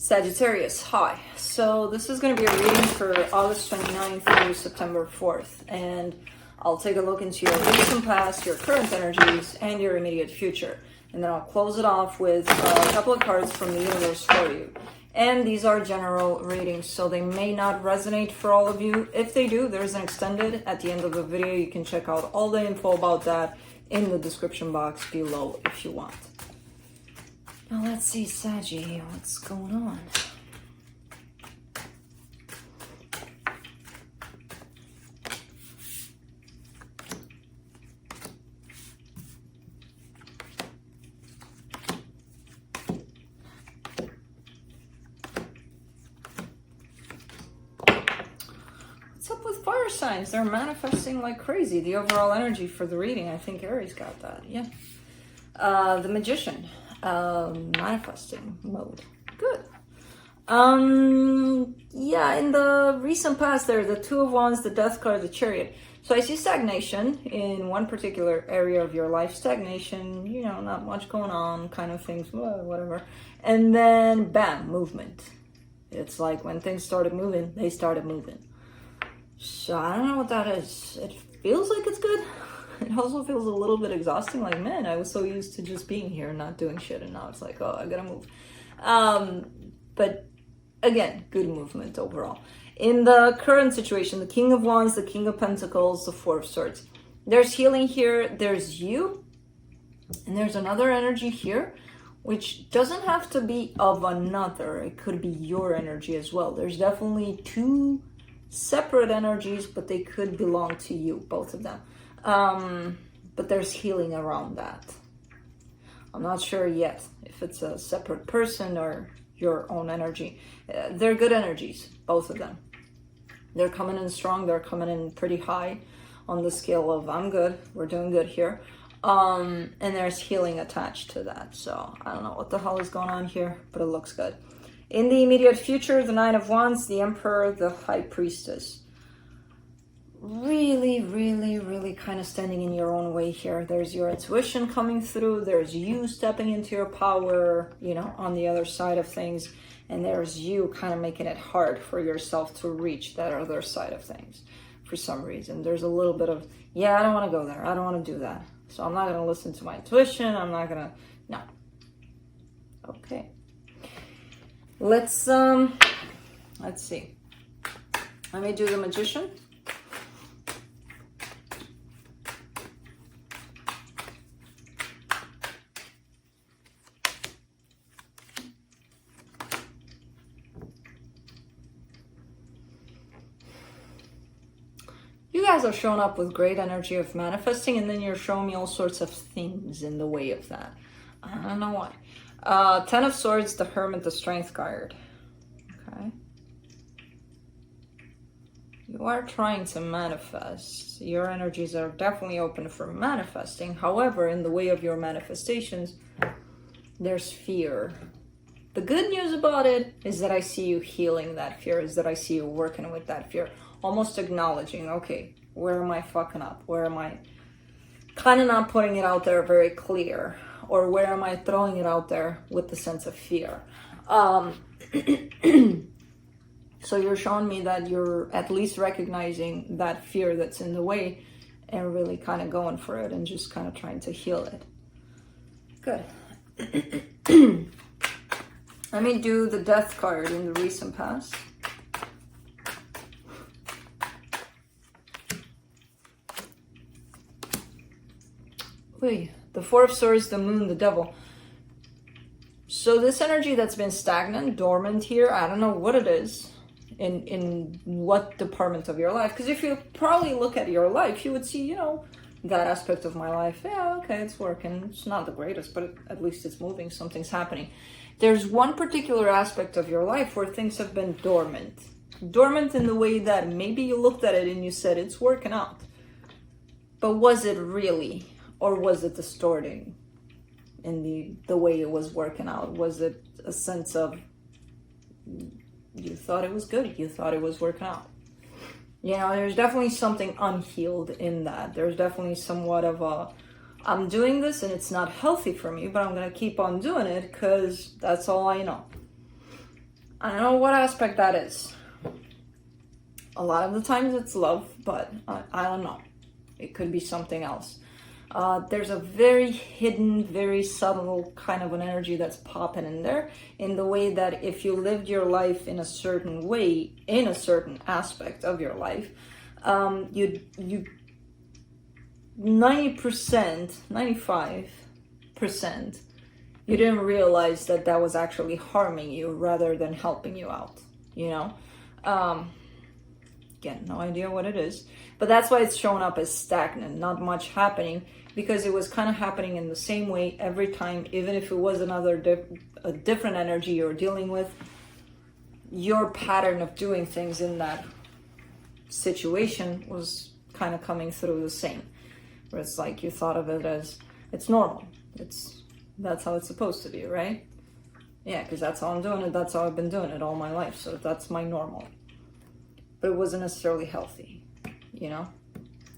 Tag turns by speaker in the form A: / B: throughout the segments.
A: Sagittarius, hi. So this is going to be a reading for August 29th through September 4th. And I'll take a look into your recent past, your current energies, and your immediate future. And then I'll close it off with a couple of cards from the universe for you. And these are general readings, so they may not resonate for all of you. If they do, there's an extended at the end of the video. You can check out all the info about that in the description box below if you want. Now let's see, Saggy, what's going on? What's up with fire signs? They're manifesting like crazy. The overall energy for the reading, I think Aries got that, yeah. The Magician. Manifesting mode. Good. Yeah, in the recent past there, the Two of Wands, the Death card, the Chariot. So I see stagnation in one particular area of your life. Stagnation, you know, not much going on, kind of things, whatever. And then, bam, movement. It's like when things started moving, they started moving. So I don't know what that is. It feels like it's good. It also feels a little bit exhausting, like, man, I was so used to just being here and not doing shit, and now it's like, oh, I gotta move. But again, good movement overall. In the current situation, the King of Wands, the King of Pentacles, the Four of Swords. There's healing here, there's you, and there's another energy here, which doesn't have to be of another. It could be your energy as well. There's definitely two separate energies, but they could belong to you, both of them. But there's healing around that. I'm not sure yet if it's a separate person or your own energy. They're good energies, both of them. They're coming in strong. They're coming in pretty high on the scale of I'm good. We're doing good here. And there's healing attached to that. So I don't know what the hell is going on here, but it looks good. In the immediate future, the Nine of Wands, the Emperor, the High Priestess. Really kind of standing in your own way here. There's your intuition coming through. There's you stepping into your power, you know, on the other side of things. And there's you kind of making it hard for yourself to reach that other side of things for some reason. There's a little bit of, yeah, I don't want to go there. I don't want to do that. So I'm not going to listen to my intuition. I'm not going to, no. Okay. Let's see. Let me do the Magician. You guys are showing up with great energy of manifesting, and then you're showing me all sorts of things in the way of that. I don't know why. Ten of Swords, the Hermit, the Strength card. Okay. You are trying to manifest. Your energies are definitely open for manifesting. However, in the way of your manifestations, there's fear. The good news about it is that I see you healing that fear, is that I see you working with that fear. Almost acknowledging, okay, where am I fucking up? Where am I kind of not putting it out there very clear? Or where am I throwing it out there with the sense of fear? So you're showing me that you're at least recognizing that fear that's in the way and really kind of going for it and just kind of trying to heal it. Good. Let me do the Death card in the recent past. The Four of Swords, the Moon, the Devil. So this energy that's been stagnant, dormant here, I don't know what it is in what department of your life. Because if you probably look at your life, you would see, you know, that aspect of my life. Yeah, okay, it's working. It's not the greatest, but at least it's moving. Something's happening. There's one particular aspect of your life where things have been dormant. Dormant in the way that maybe you looked at it and you said, it's working out. But was it really? Or was it distorting in the way it was working out? Was it a sense of you thought it was good, you thought it was working out? You know, there's definitely something unhealed in that. There's definitely somewhat of a, I'm doing this and it's not healthy for me, but I'm going to keep on doing it because that's all I know. I don't know what aspect that is. A lot of the times it's love, but I don't know. It could be something else. There's a very hidden, very subtle kind of an energy that's popping in there, in the way that if you lived your life in a certain way, in a certain aspect of your life, you 90%, 95%, you didn't realize that that was actually harming you rather than helping you out, you know? Again, no idea what it is, but that's why it's showing up as stagnant, not much happening, because it was kind of happening in the same way every time, even if it was a different energy you're dealing with. Your pattern of doing things in that situation was kind of coming through the same, where it's like you thought of it as it's normal, that's how it's supposed to be, right? Yeah, because that's how I'm doing it, that's how I've been doing it all my life, so that's my normal. But it wasn't necessarily healthy, you know?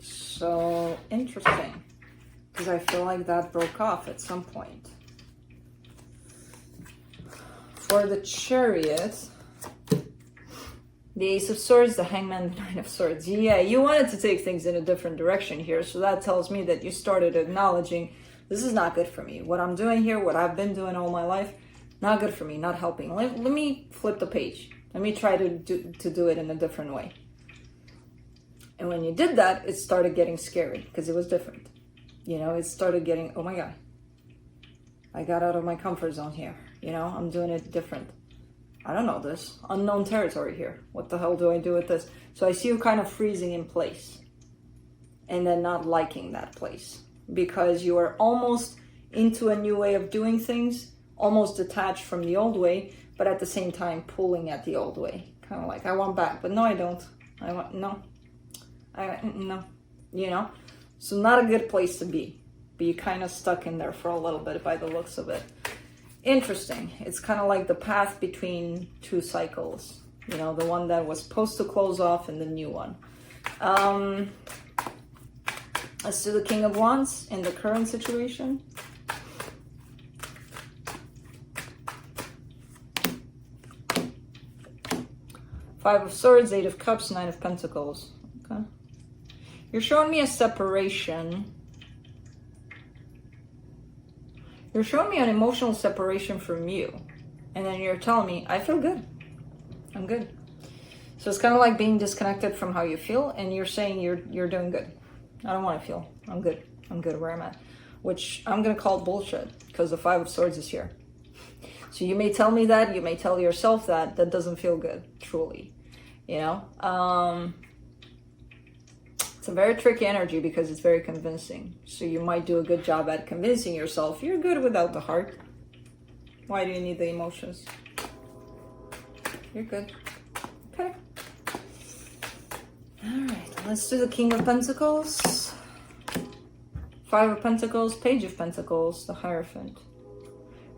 A: So interesting, because I feel like that broke off at some point. For the Chariot, the Ace of Swords, the Hangman, the Nine of Swords. Yeah, you wanted to take things in a different direction here, so that tells me that you started acknowledging, this is not good for me. What I'm doing here, what I've been doing all my life, not good for me, not helping. Let me flip the page. Let me try to do it in a different way. And when you did that, it started getting scary, because it was different. You know, it started getting, oh my God, I got out of my comfort zone here. You know, I'm doing it different. I don't know this. Unknown territory here. What the hell do I do with this? So I see you kind of freezing in place and then not liking that place, because you are almost into a new way of doing things, almost detached from the old way, but at the same time pulling at the old way. Kind of like, I want back, but no, I don't. No, you know? So not a good place to be, but you kind of stuck in there for a little bit by the looks of it. Interesting. It's kind of like the path between two cycles, you know, the one that was supposed to close off and the new one. Let's do the King of Wands in the current situation. Five of Swords, Eight of Cups, Nine of Pentacles. Okay. You're showing me a separation. You're showing me an emotional separation from you. And then you're telling me, I feel good. I'm good. So it's kind of like being disconnected from how you feel, and you're saying you're doing good. I don't want to feel. I'm good. I'm good where I'm at. Which I'm going to call bullshit, because the Five of Swords is here. So you may tell me that, you may tell yourself that, that doesn't feel good, truly. You know? It's a very tricky energy because it's very convincing. So you might do a good job at convincing yourself you're good without the heart. Why do you need the emotions? You're good. Okay. Alright, let's do the King of Pentacles. Five of Pentacles, Page of Pentacles, the Hierophant.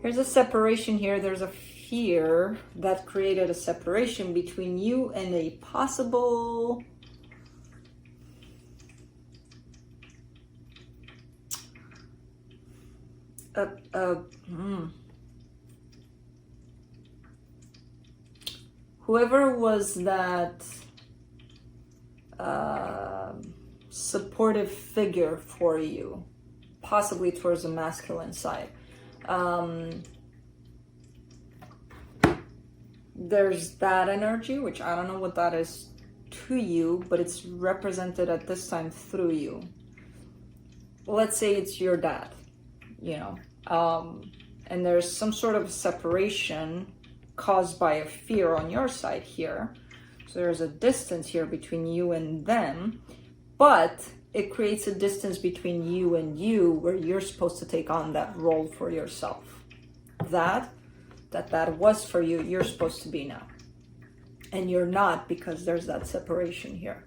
A: Here's a separation here. There's a fear that created a separation between you and a possible... Whoever was that supportive figure for you, possibly towards the masculine side. There's that energy, which I don't know what that is to you, but it's represented at this time through you. Let's say it's your dad, you know, and there's some sort of separation caused by a fear on your side here. So there's a distance here between you and them, but it creates a distance between you and you where you're supposed to take on that role for yourself. That was for you, you're supposed to be now. And you're not, because there's that separation here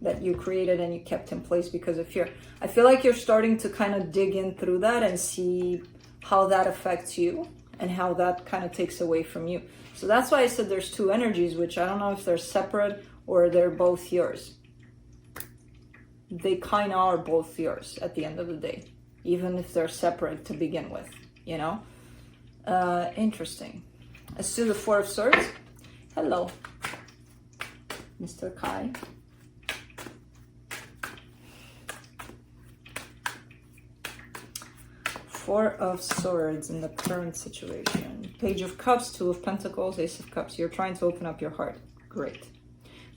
A: that you created and you kept in place because of fear. I feel like you're starting to kind of dig in through that and see how that affects you and how that kind of takes away from you. So that's why I said there's two energies, which I don't know if they're separate or they're both yours. They kind of are both yours at the end of the day, even if they're separate to begin with, you know? Interesting. Let's do the Four of Swords. Hello, Mr. Kai. Four of Swords in the current situation. Page of Cups, Two of Pentacles, Ace of Cups. You're trying to open up your heart. Great.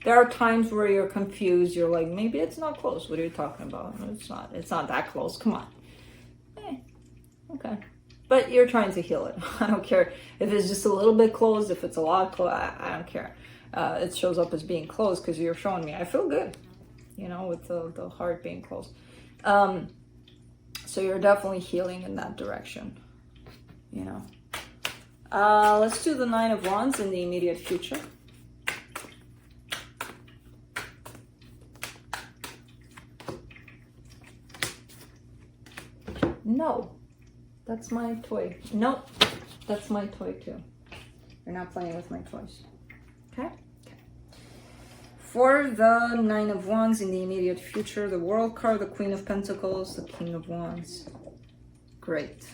A: There are times where you're confused. You're like, maybe it's not close. What are you talking about? No, it's not. It's not that close. Come on. Okay. But you're trying to heal it. I don't care if it's just a little bit closed, if it's a lot closed. I don't care. It shows up as being closed because you're showing me. I feel good, you know, with the heart being closed. So you're definitely healing in that direction, you know. Let's do the Nine of Wands in the immediate future. No, that's my toy. Nope, that's my toy too. You're not playing with my toys. Okay? Okay. For the Nine of Wands in the immediate future, the World card, the Queen of Pentacles, the King of Wands. Great.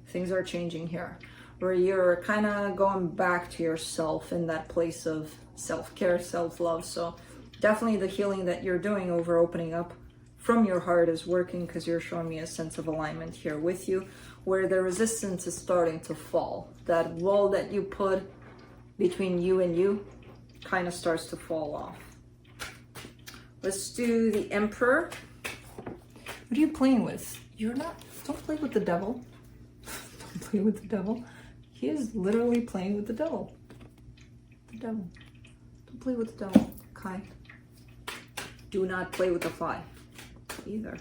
A: Things are changing here, where you're kind of going back to yourself in that place of self-care, self-love. So definitely the healing that you're doing over opening up from your heart is working, because you're showing me a sense of alignment here with you, where the resistance is starting to fall. That wall that you put between you and you kind of starts to fall off. Let's do the Emperor. What are you playing with? You're not, don't play with the devil. Don't play with the devil. He is literally playing with the devil. The devil. Don't play with the devil, Kai. Do not play with the fly either.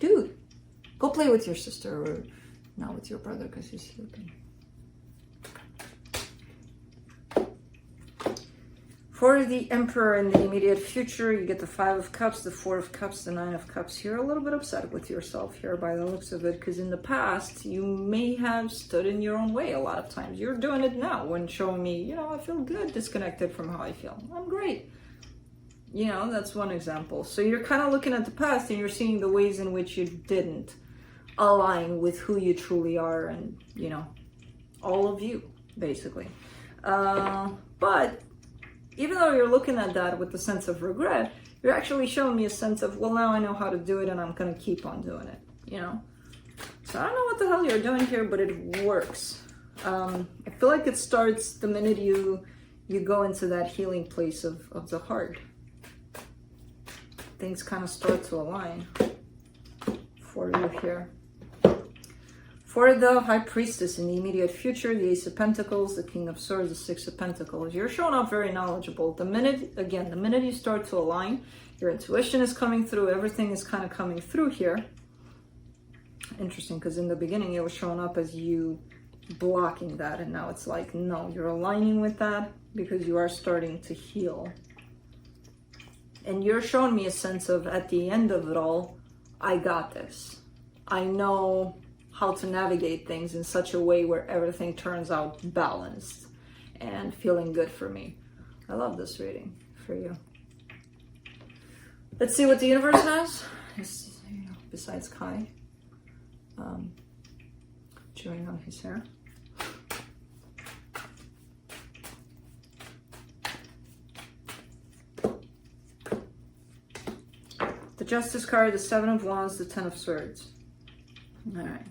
A: Dude, go play with your sister, or not with your brother because he's sleeping. For the Emperor in the immediate future, you get the Five of Cups, the Four of Cups, the Nine of Cups. You're a little bit upset with yourself here by the looks of it, because in the past, you may have stood in your own way a lot of times. You're doing it now when showing me, you know, I feel good disconnected from how I feel. I'm great. You know, that's one example. So you're kind of looking at the past and you're seeing the ways in which you didn't align with who you truly are and, you know, all of you, basically. But even though you're looking at that with the sense of regret, you're actually showing me a sense of, well, now I know how to do it and I'm going to keep on doing it, you know? So I don't know what the hell you're doing here, but it works. I feel like it starts the minute you go into that healing place of the heart. Things kind of start to align for you here. For the High Priestess in the immediate future, the Ace of Pentacles, the King of Swords, the Six of Pentacles. You're showing up very knowledgeable. The minute you start to align, your intuition is coming through, everything is kind of coming through here. Interesting, because in the beginning it was showing up as you blocking that, and now it's like, no, you're aligning with that because you are starting to heal. And you're showing me a sense of, at the end of it all, I got this. I know how to navigate things in such a way where everything turns out balanced and feeling good for me. I love this reading for you. Let's see what the universe has, besides Kai chewing on his hair. The Justice card, the Seven of Wands, the Ten of Swords. All right.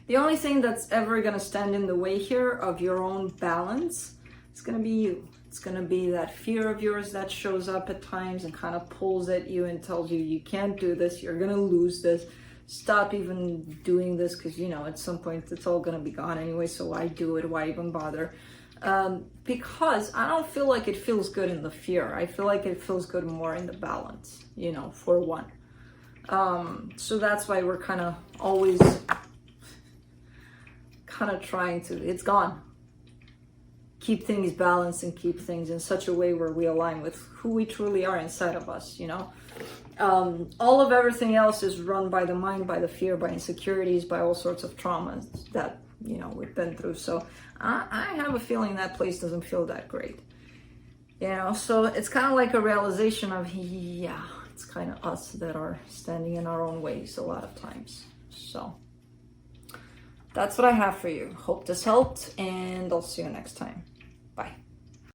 A: The only thing that's ever going to stand in the way here of your own balance is going to be you. It's going to be that fear of yours that shows up at times and kind of pulls at you and tells you, you can't do this, you're going to lose this. Stop even doing this, because, you know, at some point it's all going to be gone anyway, so why do it? Why even bother? Because I don't feel like it feels good in the fear. I feel like it feels good more in the balance, you know, for one. So that's why we're kind of always kind of trying to, it's gone. Keep things balanced and keep things in such a way where we align with who we truly are inside of us, you know? All of everything else is run by the mind, by the fear, by insecurities, by all sorts of traumas that, you know, we've been through. So I have a feeling that place doesn't feel that great, you know? So it's kind of like a realization of, yeah, it's kind of us that are standing in our own ways a lot of times. So that's what I have for you. Hope this helped, and I'll see you next time. Bye.